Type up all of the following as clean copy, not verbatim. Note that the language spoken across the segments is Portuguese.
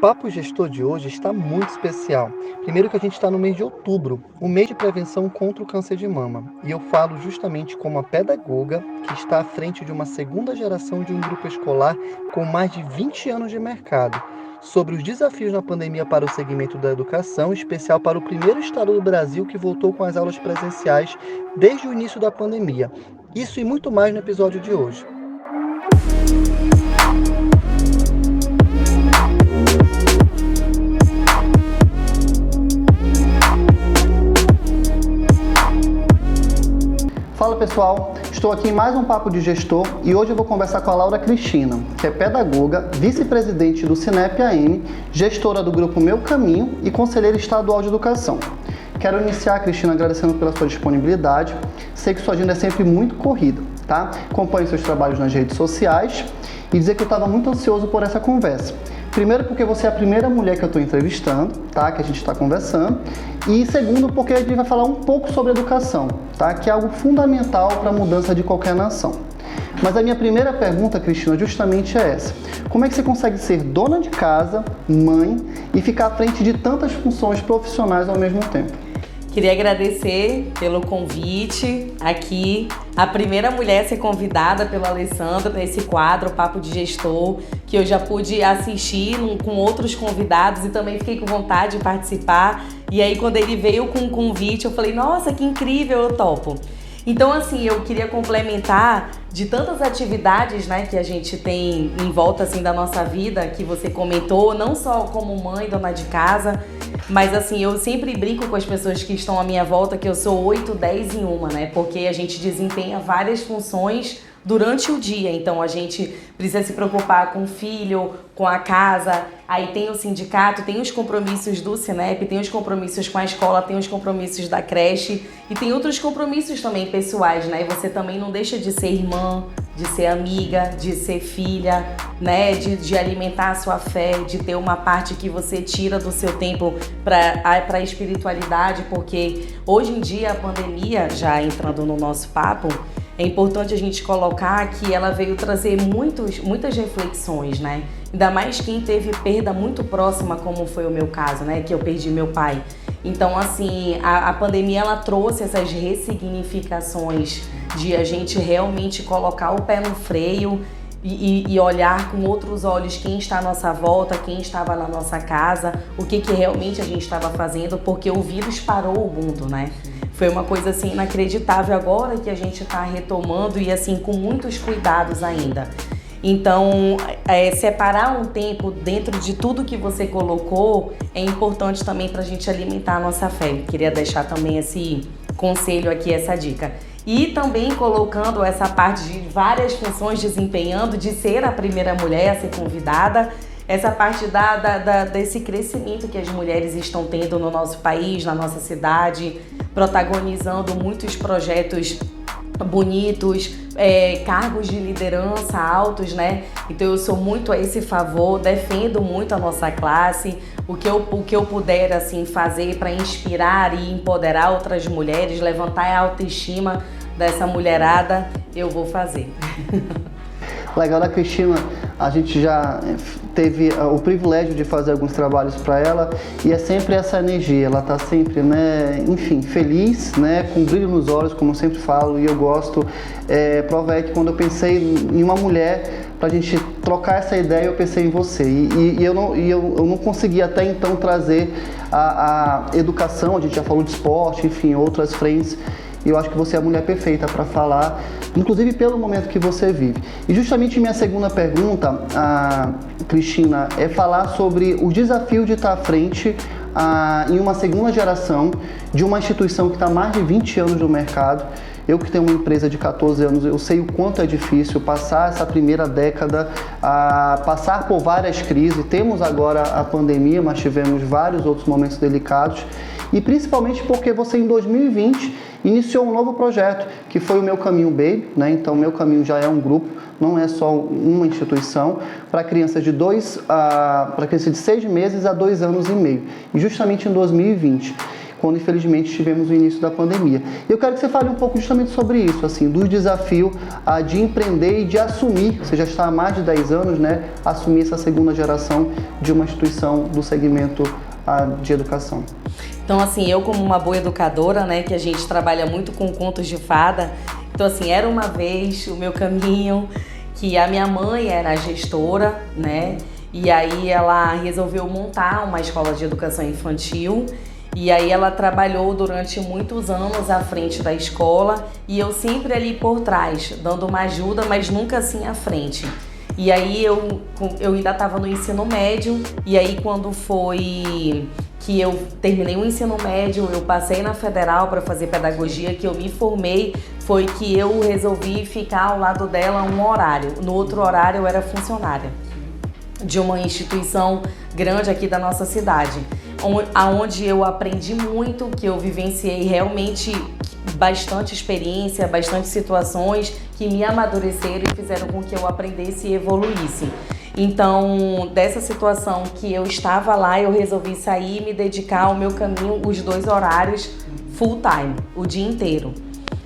Papo Gestor de hoje está muito especial. Primeiro que a gente está no mês de outubro, o mês de prevenção contra o câncer de mama. E eu falo justamente como uma pedagoga que está à frente de uma segunda geração de um grupo escolar com mais de 20 anos de mercado, sobre os desafios na pandemia para o segmento da educação, em especial para o primeiro estado do Brasil que voltou com as aulas presenciais desde o início da pandemia. Isso e muito mais no episódio de hoje. Fala pessoal, estou aqui em mais um Papo de Gestor e hoje eu vou conversar com a Laura Cristina, que é pedagoga, vice-presidente do Cinep AM, gestora do grupo Meu Caminho e conselheira estadual de educação. Quero iniciar, Cristina, agradecendo pela sua disponibilidade. Sei que sua agenda é sempre muito corrida, tá? Acompanho seus trabalhos nas redes sociais e dizer que eu estava muito ansioso por essa conversa. Primeiro porque você é a primeira mulher que eu estou entrevistando, tá? Que a gente está conversando. E segundo porque a gente vai falar um pouco sobre educação, tá? Que é algo fundamental para a mudança de qualquer nação. Mas a minha primeira pergunta, Cristina, justamente é essa. Como é que você consegue ser dona de casa, mãe e ficar à frente de tantas funções profissionais ao mesmo tempo? Queria agradecer pelo convite aqui, a primeira mulher a ser convidada pelo Alessandro nesse quadro Papo de Gestor, que eu já pude assistir com outros convidados e também fiquei com vontade de participar. E aí quando ele veio com o convite, eu falei, nossa, que incrível, eu topo. Então assim, eu queria complementar de tantas atividades, né, que a gente tem em volta assim da nossa vida, que você comentou, não só como mãe, dona de casa, mas assim, eu sempre brinco com as pessoas que estão à minha volta que eu sou 8, 10 em uma, né? Porque a gente desempenha várias funções durante o dia. Então a gente precisa se preocupar com o filho, com a casa, aí tem o sindicato, tem os compromissos do Cinep, tem os compromissos com a escola, tem os compromissos da creche e tem outros compromissos também pessoais, né? E você também não deixa de ser irmã, de ser amiga, de ser filha, né? De alimentar a sua fé, de ter uma parte que você tira do seu tempo para a espiritualidade, porque hoje em dia a pandemia, já entrando no nosso papo, é importante a gente colocar que ela veio trazer muitas reflexões, né? Ainda mais quem teve perda muito próxima, como foi o meu caso, né? Que eu perdi meu pai. Então, assim, a pandemia, ela trouxe essas ressignificações de a gente realmente colocar o pé no freio e olhar com outros olhos quem está à nossa volta, quem estava na nossa casa, o que realmente a gente estava fazendo, porque o vírus parou o mundo, né? Foi uma coisa assim inacreditável agora que a gente está retomando e assim com muitos cuidados ainda. Então, separar um tempo dentro de tudo que você colocou é importante também para a gente alimentar a nossa fé. Queria deixar também esse conselho aqui, essa dica. E também colocando essa parte de várias funções desempenhando, de ser a primeira mulher a ser convidada, essa parte desse crescimento que as mulheres estão tendo no nosso país, na nossa cidade, protagonizando muitos projetos bonitos, cargos de liderança altos, né? Então eu sou muito a esse favor, defendo muito a nossa classe, o que eu puder assim fazer para inspirar e empoderar outras mulheres, levantar a autoestima dessa mulherada, eu vou fazer. Legal da Cristina, a gente já teve o privilégio de fazer alguns trabalhos para ela e é sempre essa energia, ela tá sempre, né, enfim, feliz, né, com brilho nos olhos, como eu sempre falo, e eu gosto. Prova é que quando eu pensei em uma mulher pra gente trocar essa ideia, eu pensei em você e eu não consegui até então trazer a educação, a gente já falou de esporte, enfim, outras frentes. E eu acho que você é a mulher perfeita para falar, inclusive pelo momento que você vive. E justamente minha segunda pergunta, Cristina, é falar sobre o desafio de estar à frente em uma segunda geração de uma instituição que está há mais de 20 anos no mercado. Eu que tenho uma empresa de 14 anos, eu sei o quanto é difícil passar essa primeira década, passar por várias crises. Temos agora a pandemia, mas tivemos vários outros momentos delicados. E principalmente porque você em 2020 iniciou um novo projeto, que foi o Meu Caminho Baby, né? Então, o Meu Caminho já é um grupo, não é só uma instituição, para crianças de 6 meses a 2 anos e meio. E justamente em 2020. quando infelizmente tivemos o início da pandemia. Eu quero que você fale um pouco justamente sobre isso, assim, do desafio de empreender e de assumir, você já está há mais de 10 anos, né, assumir essa segunda geração de uma instituição do segmento de educação. Então, assim, eu como uma boa educadora, né, que a gente trabalha muito com contos de fada, então, assim, era uma vez o meu caminho que a minha mãe era gestora, né, e aí ela resolveu montar uma escola de educação infantil. E aí ela trabalhou durante muitos anos à frente da escola e eu sempre ali por trás, dando uma ajuda, mas nunca assim à frente. E aí eu ainda estava no ensino médio e aí quando foi que eu terminei o ensino médio, eu passei na Federal para fazer pedagogia, que eu me formei, foi que eu resolvi ficar ao lado dela um horário. No outro horário eu era funcionária de uma instituição grande aqui da nossa cidade, onde eu aprendi muito, que eu vivenciei realmente bastante experiência, bastante situações que me amadureceram e fizeram com que eu aprendesse e evoluísse. Então, dessa situação que eu estava lá, eu resolvi sair e me dedicar ao meu caminho, os 2 horários full time, o dia inteiro.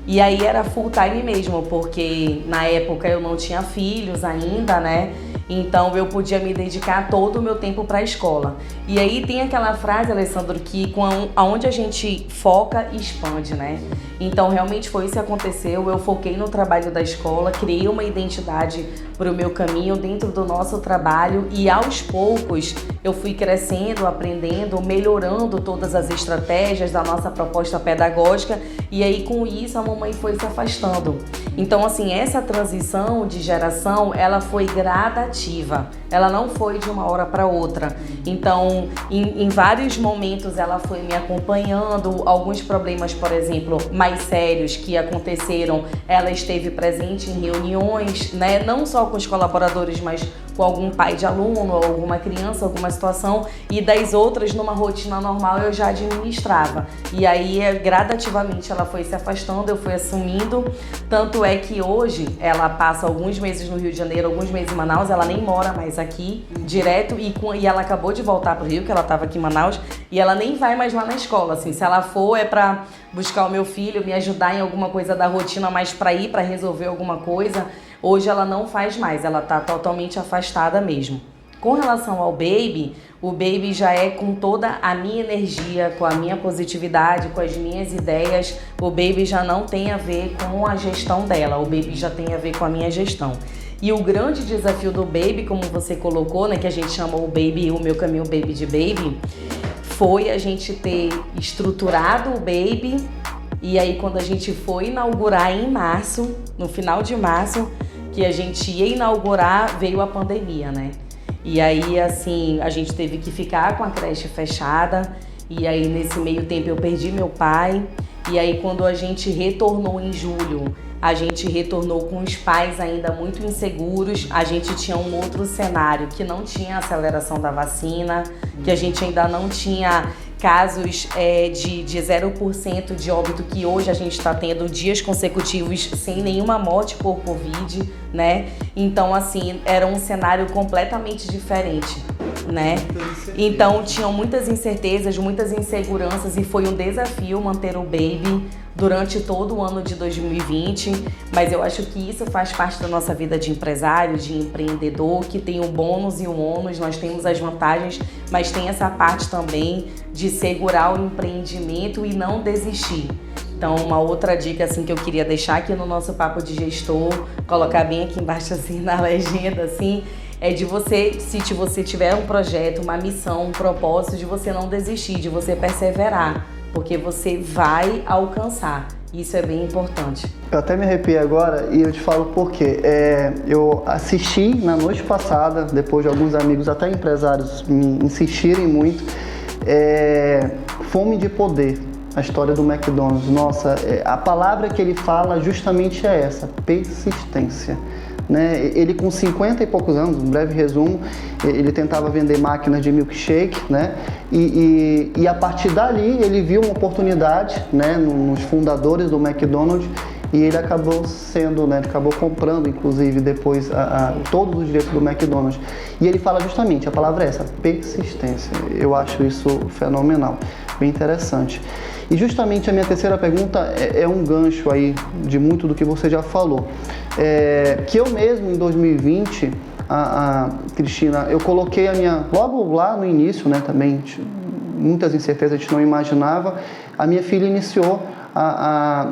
E aí era full time mesmo, porque na época eu não tinha filhos ainda, né? Então eu podia me dedicar todo o meu tempo para a escola. E aí tem aquela frase, Alessandro, que aonde a gente foca, expande, né? Então realmente foi isso que aconteceu. Eu foquei no trabalho da escola, criei uma identidade para o meu caminho dentro do nosso trabalho e aos poucos eu fui crescendo, aprendendo, melhorando todas as estratégias da nossa proposta pedagógica e aí com isso a mamãe foi se afastando. Então assim, essa transição de geração, ela foi gradativa, ela não foi de uma hora para outra. Então em vários momentos ela foi me acompanhando, alguns problemas, por exemplo, mais sérios que aconteceram, ela esteve presente em reuniões, né? Não só com os colaboradores, mas com algum pai de aluno, alguma criança, alguma situação, e das outras, numa rotina normal, eu já administrava. E aí, gradativamente, ela foi se afastando, eu fui assumindo, tanto é que hoje ela passa alguns meses no Rio de Janeiro, alguns meses em Manaus, ela nem mora mais aqui, direto, e ela acabou de voltar pro Rio, que ela estava aqui em Manaus, e ela nem vai mais lá na escola, assim, se ela for é para buscar o meu filho, me ajudar em alguma coisa da rotina, mais para ir, para resolver alguma coisa. Hoje ela não faz mais, ela tá totalmente afastada mesmo. Com relação ao Baby, o Baby já é com toda a minha energia, com a minha positividade, com as minhas ideias. O Baby já não tem a ver com a gestão dela, o Baby já tem a ver com a minha gestão. E o grande desafio do Baby, como você colocou, né, que a gente chama o Baby, o meu caminho Baby de Baby, foi a gente ter estruturado o Baby. E aí quando a gente foi inaugurar em março, no final de março, que a gente ia inaugurar, veio a pandemia, né? E aí, assim, a gente teve que ficar com a creche fechada. E aí, nesse meio tempo, eu perdi meu pai. E aí, quando a gente retornou em julho, a gente retornou com os pais ainda muito inseguros. A gente tinha um outro cenário que não tinha aceleração da vacina, que a gente ainda não tinha casos de 0% de óbito, que hoje a gente está tendo dias consecutivos sem nenhuma morte por Covid, né? Então, assim, era um cenário completamente diferente, né? Então, tinham muitas incertezas, muitas inseguranças e foi um desafio manter o Baby durante todo o ano de 2020, mas eu acho que isso faz parte da nossa vida de empresário, de empreendedor, que tem o bônus e o ônus, nós temos as vantagens, mas tem essa parte também de segurar o empreendimento e não desistir. Então, uma outra dica assim, que eu queria deixar aqui no nosso Papo de Gestor, colocar bem aqui embaixo assim, na legenda, assim, é de você, se você tiver um projeto, uma missão, um propósito, de você não desistir, de você perseverar, porque você vai alcançar. Isso é bem importante. Eu até me arrepiei agora e eu te falo por quê. Eu assisti na noite passada, depois de alguns amigos, até empresários, me insistirem muito, Fome de Poder, a história do McDonald's. Nossa, a palavra que ele fala justamente é essa, persistência. Né? Ele com 50 e poucos anos, um breve resumo, ele tentava vender máquinas de milkshake, né? E a partir dali ele viu uma oportunidade, né, nos fundadores do McDonald's, e ele acabou sendo, né, ele acabou comprando inclusive depois todos os direitos do McDonald's. E ele fala justamente, a palavra é essa, persistência. Eu acho isso fenomenal. bem interessante. E justamente a minha terceira pergunta é um gancho aí de muito do que você já falou. Que eu mesmo, em 2020, Cristina, eu coloquei logo lá no início, né, também, muitas incertezas, a gente não imaginava, a minha filha iniciou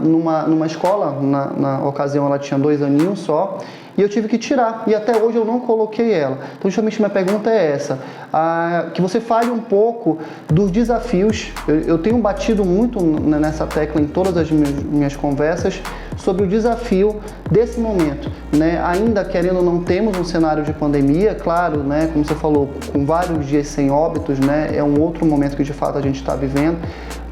numa escola, na ocasião ela tinha 2 aninhos só, e eu tive que tirar, e até hoje eu não coloquei ela. Então, justamente, minha pergunta é essa, que você fale um pouco dos desafios. Eu tenho batido muito nessa tecla em todas as minhas conversas, sobre o desafio desse momento, né? Ainda querendo ou não, temos um cenário de pandemia, claro, né? Como você falou, com vários dias sem óbitos, né? É um outro momento que de fato a gente está vivendo,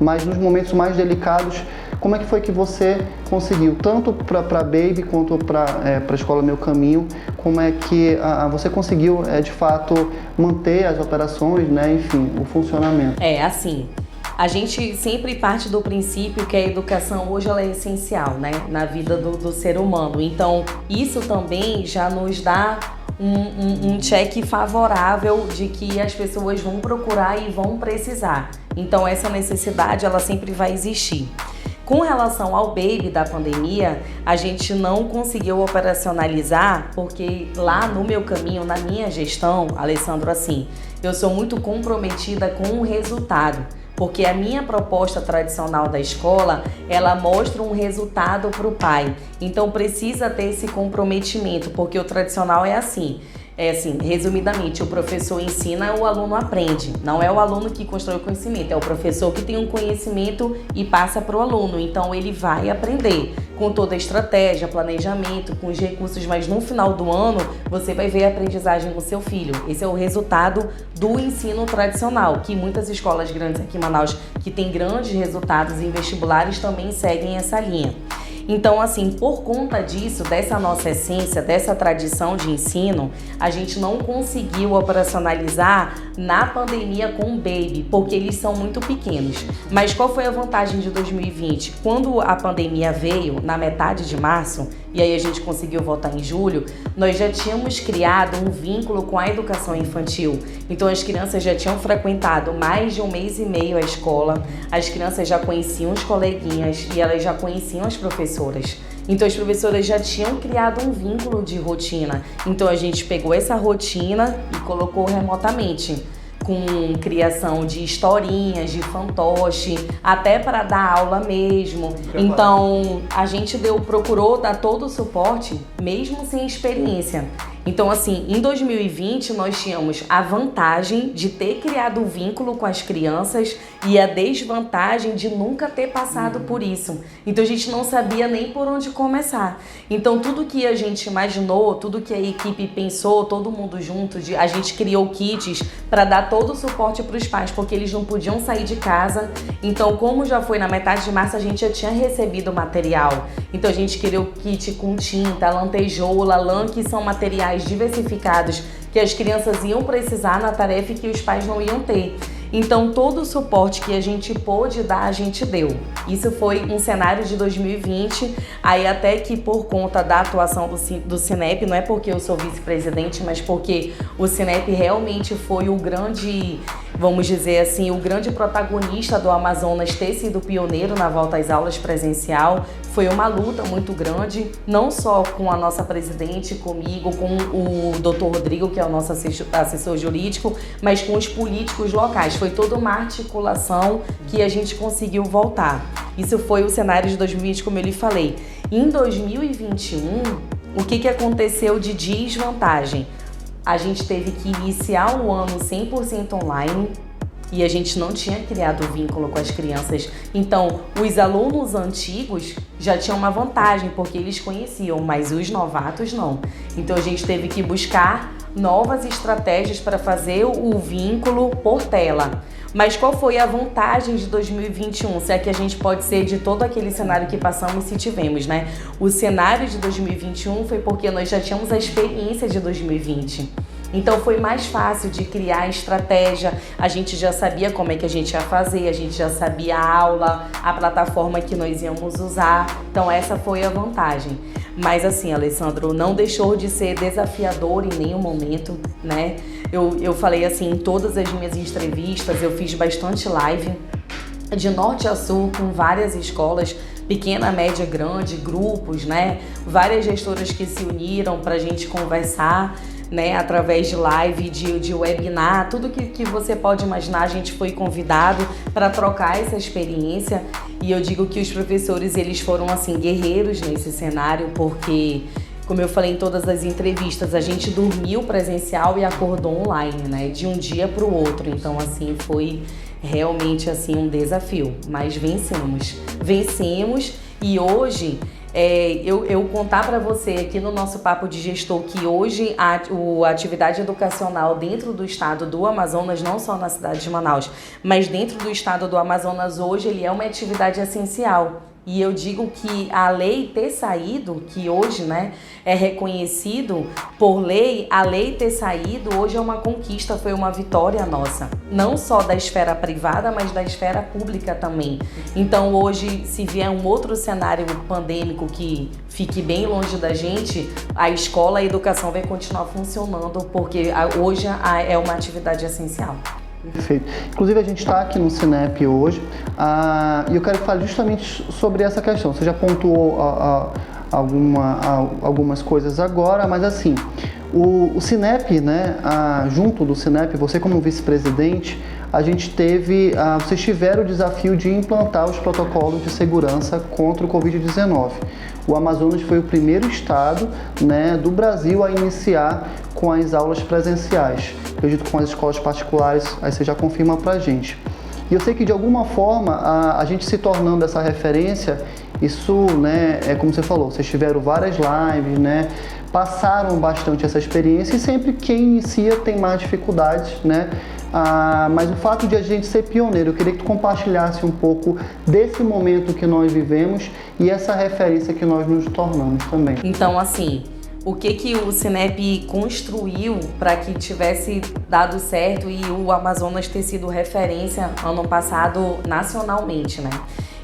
mas nos momentos mais delicados, como é que foi que você conseguiu, tanto para Baby quanto para a Escola Meu Caminho, como é que você conseguiu, de fato, manter as operações, né? Enfim, o funcionamento? Assim, a gente sempre parte do princípio que a educação hoje ela é essencial, né, na vida do ser humano. Então, isso também já nos dá um check favorável de que as pessoas vão procurar e vão precisar. Então, essa necessidade ela sempre vai existir. Com relação ao Baby da pandemia, a gente não conseguiu operacionalizar, porque lá no Meu Caminho, na minha gestão, Alessandro, assim, eu sou muito comprometida com o resultado. Porque a minha proposta tradicional da escola, ela mostra um resultado para o pai. Então precisa ter esse comprometimento, porque o tradicional é assim, resumidamente, o professor ensina, o aluno aprende. Não é o aluno que constrói o conhecimento, é o professor que tem um conhecimento e passa para o aluno. Então ele vai aprender com toda a estratégia, planejamento, com os recursos, mas no final do ano você vai ver a aprendizagem do seu filho. Esse é o resultado do ensino tradicional, que muitas escolas grandes aqui em Manaus, que têm grandes resultados em vestibulares, também seguem essa linha. Então, assim, por conta disso, dessa nossa essência, dessa tradição de ensino, a gente não conseguiu operacionalizar na pandemia com o Baby, porque eles são muito pequenos. Mas qual foi a vantagem de 2020? Quando a pandemia veio, na metade de março, e aí a gente conseguiu voltar em julho, nós já tínhamos criado um vínculo com a educação infantil. Então as crianças já tinham frequentado mais de 1 mês e meio a escola, as crianças já conheciam os coleguinhas e elas já conheciam as professoras. Então as professoras já tinham criado um vínculo de rotina. Então a gente pegou essa rotina e colocou remotamente, com criação de historinhas, de fantoche, até para dar aula mesmo. Então a gente procurou dar todo o suporte, mesmo sem experiência. Então, assim, em 2020 nós tínhamos a vantagem de ter criado um vínculo com as crianças e a desvantagem de nunca ter passado por isso. Então a gente não sabia nem por onde começar. Então tudo que a gente imaginou, tudo que a equipe pensou, todo mundo junto, a gente criou kits para dar todo o suporte para os pais, porque eles não podiam sair de casa. Então, como já foi na metade de março, a gente já tinha recebido o material. Então a gente criou kit com tinta, lantejoula, lã, que são materiais diversificados que as crianças iam precisar na tarefa e que os pais não iam ter. Então todo o suporte que a gente pôde dar, a gente deu. Isso foi um cenário de 2020, aí até que por conta da atuação do Cinep, não é porque eu sou vice-presidente, mas porque o Cinep realmente foi o grande, vamos dizer assim, o grande protagonista do Amazonas ter sido pioneiro na volta às aulas presencial. Foi uma luta muito grande, não só com a nossa presidente, comigo, com o Dr. Rodrigo, que é o nosso assessor jurídico, mas com os políticos locais. Foi toda uma articulação que a gente conseguiu voltar. Isso foi o cenário de 2020, como eu lhe falei. Em 2021, o que aconteceu de desvantagem? A gente teve que iniciar o ano 100% online, e a gente não tinha criado vínculo com as crianças. Então, os alunos antigos já tinham uma vantagem, porque eles conheciam, mas os novatos não. Então, a gente teve que buscar novas estratégias para fazer o vínculo por tela. Mas qual foi a vantagem de 2021? Se é que a gente pode ser de todo aquele cenário que passamos, se tivemos, né? O cenário de 2021 foi porque nós já tínhamos a experiência de 2020. Então foi mais fácil de criar estratégia, a gente já sabia como é que a gente ia fazer, a gente já sabia a aula, a plataforma que nós íamos usar, então essa foi a vantagem. Mas assim, Alessandro, não deixou de ser desafiador em nenhum momento, né? Eu falei assim, em todas as minhas entrevistas, eu fiz bastante live, de norte a sul, com várias escolas, pequena, média, grande, grupos, né? Várias gestoras que se uniram para a gente conversar, né? Através de live, de webinar, tudo que você pode imaginar, a gente foi convidado para trocar essa experiência. E eu digo que os professores, eles foram, assim, guerreiros nesse cenário, porque, como eu falei em todas as entrevistas, a gente dormiu presencial e acordou online, né? De um dia para o outro. Então, assim, foi realmente assim um desafio, mas vencemos e hoje eu contar para você aqui no nosso Papo de Gestor que hoje a atividade educacional dentro do estado do Amazonas, não só na cidade de Manaus, mas dentro do estado do Amazonas hoje ele é uma atividade essencial. E eu digo que a lei ter saído, que hoje, né, é reconhecido por lei, a lei ter saído hoje é uma conquista, foi uma vitória nossa. Não só da esfera privada, mas da esfera pública também. Então hoje, se vier um outro cenário pandêmico que fique bem longe da gente, a escola, a educação vai continuar funcionando, porque hoje é uma atividade essencial. Perfeito. Inclusive a gente está aqui no Cinep hoje e eu quero falar justamente sobre essa questão. Você já pontuou algumas coisas agora, mas assim, o Cinep, né, junto do Cinep, você como vice-presidente, vocês tiveram o desafio de implantar os protocolos de segurança contra o Covid-19. O Amazonas foi o primeiro estado, né, do Brasil a iniciar com as aulas presenciais. Acredito com as escolas particulares, aí você já confirma pra gente. E eu sei que de alguma forma, a gente se tornando essa referência, isso, né, é como você falou, vocês tiveram várias lives, né, passaram bastante essa experiência e sempre quem inicia tem mais dificuldades, né? Mas o fato de a gente ser pioneiro, eu queria que tu compartilhasse um pouco desse momento que nós vivemos e essa referência que nós nos tornamos também. Então, assim, o que o Cinep construiu para que tivesse dado certo e o Amazonas ter sido referência ano passado nacionalmente, né?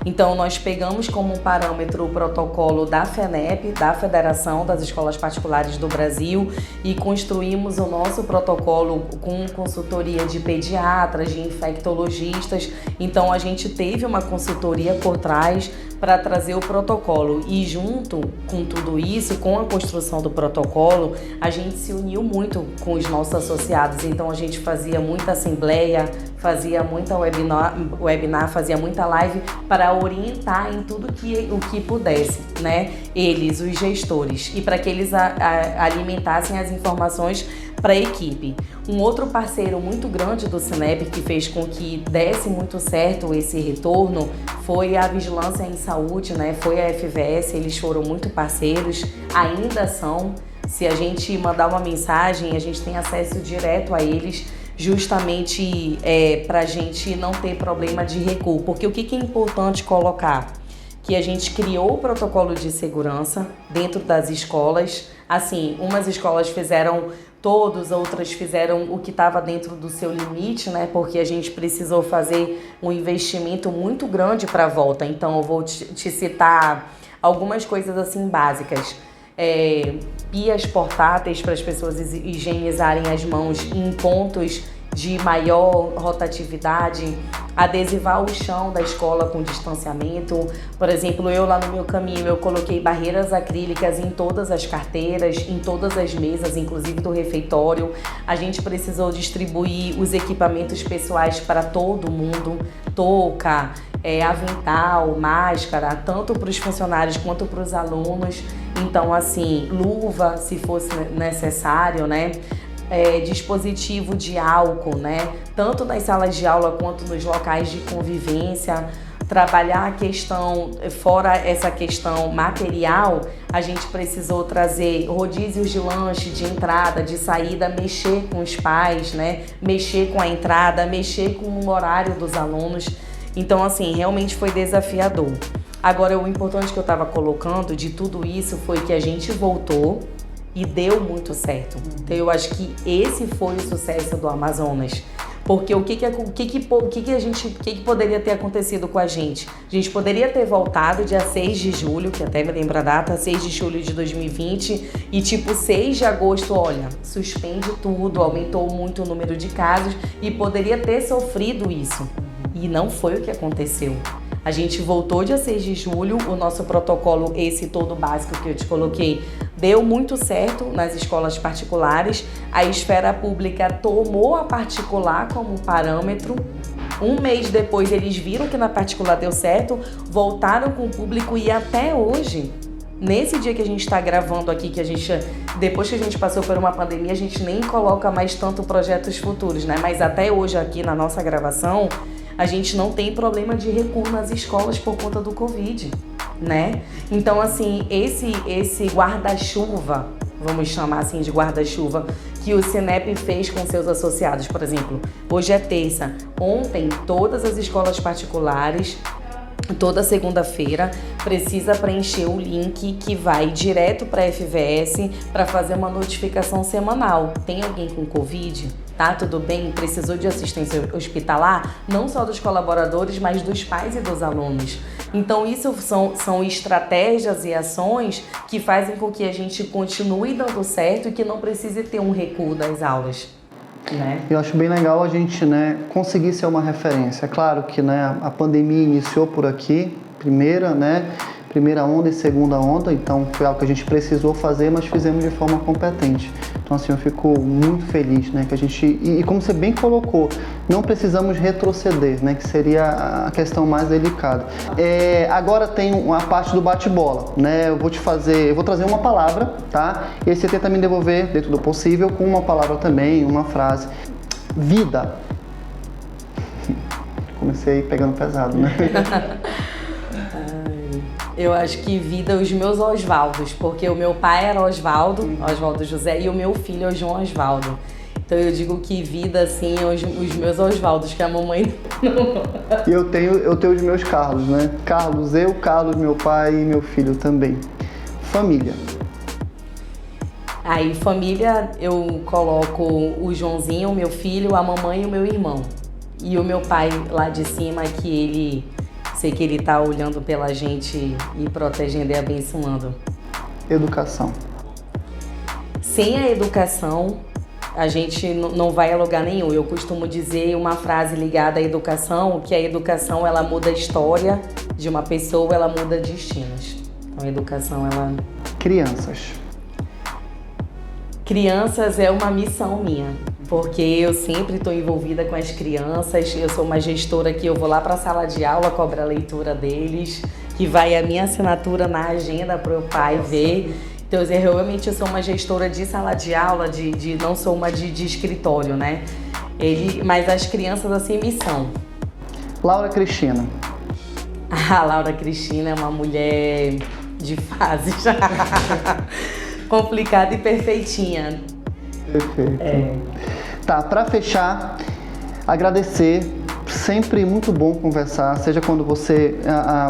Então, nós pegamos como parâmetro o protocolo da FENEP, da Federação das Escolas Particulares do Brasil, e construímos o nosso protocolo com consultoria de pediatras, de infectologistas. Então, a gente teve uma consultoria por trás para trazer o protocolo. E junto com tudo isso, com a construção do protocolo, a gente se uniu muito com os nossos associados. Então, a gente fazia muita assembleia, fazia muita webinar, fazia muita live para orientar em tudo o que pudesse, né? Eles, os gestores, e para que eles alimentassem as informações para a equipe. Um outro parceiro muito grande do Cinep que fez com que desse muito certo esse retorno foi a Vigilância em Saúde, né? Foi a FVS, eles foram muito parceiros, ainda são. Se a gente mandar uma mensagem, a gente tem acesso direto a eles, justamente para a gente não ter problema de recuo. Porque o que é importante colocar? Que a gente criou o protocolo de segurança dentro das escolas. Assim, umas escolas fizeram todos, outras fizeram o que estava dentro do seu limite, né? Porque a gente precisou fazer um investimento muito grande para a volta. Então, eu vou te citar algumas coisas assim básicas. Pias portáteis para as pessoas higienizarem as mãos em pontos de maior rotatividade, adesivar o chão da escola com distanciamento. Por exemplo, eu lá no meu caminho, eu coloquei barreiras acrílicas em todas as carteiras, em todas as mesas, inclusive do refeitório. A gente precisou distribuir os equipamentos pessoais para todo mundo, touca, avental, máscara, tanto para os funcionários quanto para os alunos. Então, assim, luva, se fosse necessário, né? Dispositivo de álcool, né? Tanto nas salas de aula quanto nos locais de convivência. Trabalhar a questão, fora essa questão material, a gente precisou trazer rodízios de lanche, de entrada, de saída, mexer com os pais, né? Mexer com a entrada, mexer com o horário dos alunos. Então, assim, realmente foi desafiador. Agora, o importante que eu estava colocando de tudo isso foi que a gente voltou e deu muito certo. Então, eu acho que esse foi o sucesso do Amazonas. Porque o que poderia ter acontecido com a gente? A gente poderia ter voltado dia 6 de julho, que até me lembra a data, 6 de julho de 2020, e tipo 6 de agosto, olha, suspende tudo, aumentou muito o número de casos e poderia ter sofrido isso. E não foi o que aconteceu. A gente voltou dia 6 de julho, o nosso protocolo, esse todo básico que eu te coloquei, deu muito certo nas escolas particulares. A esfera pública tomou a particular como parâmetro. Um mês depois eles viram que na particular deu certo, voltaram com o público e até hoje, nesse dia que a gente está gravando aqui, depois que a gente passou por uma pandemia, a gente nem coloca mais tanto projetos futuros, né? Mas até hoje aqui na nossa gravação, a gente não tem problema de recuo nas escolas por conta do Covid, né? Então, assim, esse guarda-chuva, vamos chamar assim de guarda-chuva, que o Sinep fez com seus associados, por exemplo, hoje é terça, ontem todas as escolas particulares, toda segunda-feira, precisa preencher o link que vai direto para a FVS para fazer uma notificação semanal. Tem alguém com Covid? Tá tudo bem? Precisou de assistência hospitalar? Não só dos colaboradores, mas dos pais e dos alunos. Então isso são estratégias e ações que fazem com que a gente continue dando certo e que não precise ter um recuo das aulas. Né? Eu acho bem legal a gente, né, conseguir ser uma referência. É claro que, né, a pandemia iniciou por aqui, primeira onda e segunda onda, então foi algo que a gente precisou fazer, mas fizemos de forma competente. Então, assim, eu fico muito feliz, né, que a gente, e como você bem colocou, não precisamos retroceder, né, que seria a questão mais delicada. Agora tem uma parte do bate-bola, né, eu vou trazer uma palavra, tá, e aí você tenta me devolver, dentro do possível, com uma palavra também, uma frase. Vida. Comecei pegando pesado, né? Eu acho que vida os meus Osvaldos, porque o meu pai era Osvaldo José, e o meu filho é o João Osvaldo. Então eu digo que vida, assim, os meus Osvaldos, que a mamãe não... E eu tenho os meus Carlos, né? Carlos, meu pai e meu filho também. Família. Aí, família, eu coloco o Joãozinho, o meu filho, a mamãe e o meu irmão. E o meu pai lá de cima, que ele... Sei que ele tá olhando pela gente e protegendo e abençoando. Educação. Sem a educação, a gente não vai a lugar nenhum. Eu costumo dizer uma frase ligada à educação, que a educação, ela muda a história de uma pessoa, ela muda destinos. Então a educação, ela... Crianças é uma missão minha, porque eu sempre estou envolvida com as crianças. Eu sou uma gestora que eu vou lá para a sala de aula, cobro a leitura deles, que vai a minha assinatura na agenda para o pai ver. Então, eu realmente sou uma gestora de sala de aula, não sou uma de escritório, né? Mas as crianças, assim, missão. Laura Cristina. A Laura Cristina é uma mulher de fases. Complicada e perfeitinha. Perfeito. Tá, para fechar, agradecer. Sempre muito bom conversar, seja quando você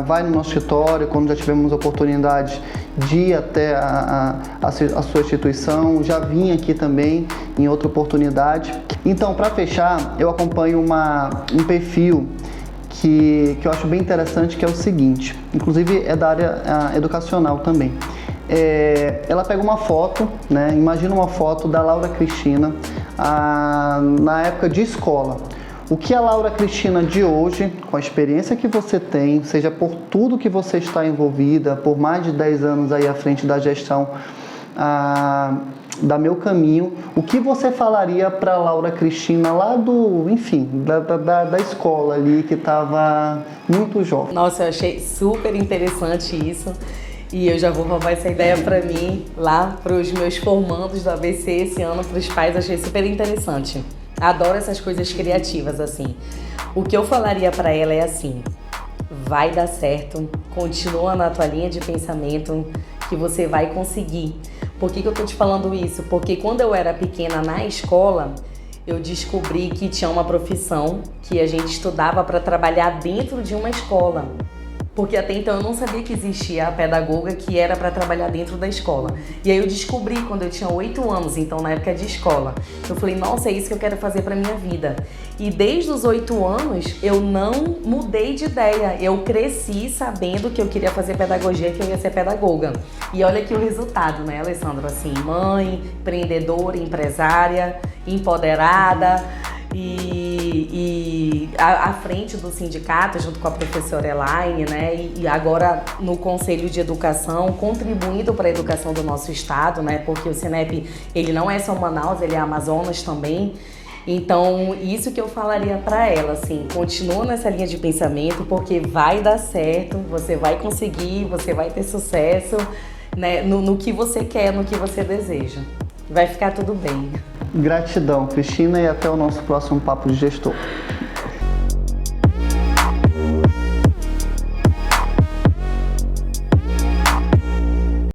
vai no nosso escritório, quando já tivemos oportunidade de ir até a sua instituição, já vim aqui também em outra oportunidade. Então, para fechar, eu acompanho um perfil que eu acho bem interessante, que é o seguinte, inclusive é da área educacional também. Ela pega uma foto, né? Imagina uma foto da Laura Cristina na época de escola. O que a Laura Cristina de hoje, com a experiência que você tem, seja por tudo que você está envolvida, por mais de 10 anos aí à frente da gestão da Meu Caminho, o que você falaria para a Laura Cristina lá da escola ali, que estava muito jovem? Nossa, eu achei super interessante isso. E eu já vou roubar essa ideia para mim, lá para os meus formandos do ABC esse ano, para os pais, achei super interessante. Adoro essas coisas criativas, assim. O que eu falaria para ela é assim: vai dar certo, continua na tua linha de pensamento, que você vai conseguir. Por que eu tô te falando isso? Porque quando eu era pequena na escola, eu descobri que tinha uma profissão que a gente estudava para trabalhar dentro de uma escola. Porque até então eu não sabia que existia a pedagoga que era para trabalhar dentro da escola. E aí eu descobri quando eu tinha 8 anos, então na época de escola. Eu falei, nossa, é isso que eu quero fazer para minha vida. E desde os 8 anos eu não mudei de ideia. Eu cresci sabendo que eu queria fazer pedagogia, que eu ia ser pedagoga. E olha aqui o resultado, né, Alessandro? Assim, mãe, empreendedora, empresária, empoderada. E à frente do sindicato, junto com a professora Elaine, né? E agora no Conselho de Educação, contribuindo para a educação do nosso estado, né? Porque o Sinep, ele não é só Manaus, ele é Amazonas também. Então, isso que eu falaria para ela, assim, continua nessa linha de pensamento, porque vai dar certo, você vai conseguir, você vai ter sucesso, né, no que você quer, no que você deseja. Vai ficar tudo bem. Gratidão, Cristina, e até o nosso próximo Papo de Gestor.